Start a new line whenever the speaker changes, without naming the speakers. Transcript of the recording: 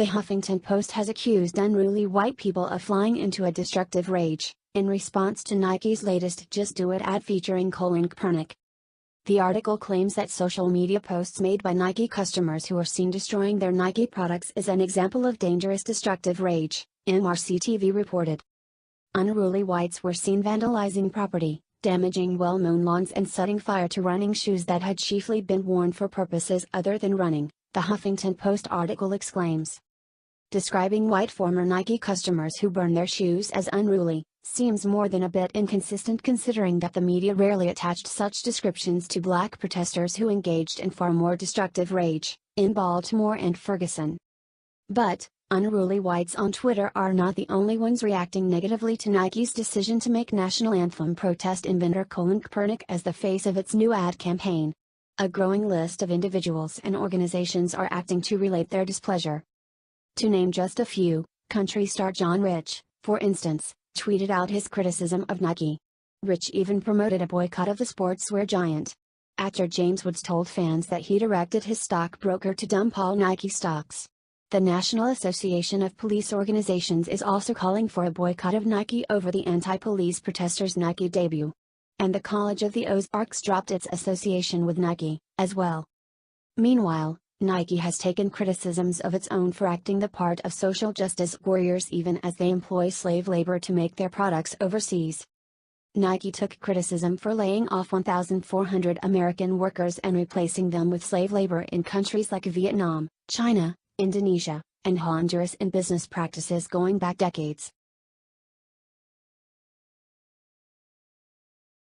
The Huffington Post has accused unruly white people of flying into a destructive rage, in response to Nike's latest Just Do It ad featuring Kaepernick. The article claims that social media posts made by Nike customers who are seen destroying their Nike products is an example of dangerous destructive rage, MRC-TV reported. Unruly whites were seen vandalizing property, damaging well-mown lawns and setting fire to running shoes that had chiefly been worn for purposes other than running, the Huffington Post article exclaims. Describing white former Nike customers who burn their shoes as unruly, seems more than a bit inconsistent considering that the media rarely attached such descriptions to black protesters who engaged in far more destructive rage, in Baltimore and Ferguson. But, unruly whites on Twitter are not the only ones reacting negatively to Nike's decision to make national anthem protest inventor Kaepernick as the face of its new ad campaign. A growing list of individuals and organizations are acting to relate their displeasure. To name just a few, country star John Rich, for instance, tweeted out his criticism of Nike. Rich even promoted a boycott of the sportswear giant. Actor James Woods told fans that he directed his stockbroker to dump all Nike stocks. The National Association of Police Organizations is also calling for a boycott of Nike over the anti-police protesters' Nike debut. And the College of the Ozarks dropped its association with Nike, as well. Meanwhile, Nike has taken criticisms of its own for acting the part of social justice warriors even as they employ slave labor to make their products overseas. Nike took criticism for laying off 1,400 American workers and replacing them with slave labor in countries like Vietnam, China, Indonesia, and Honduras in business practices going back decades.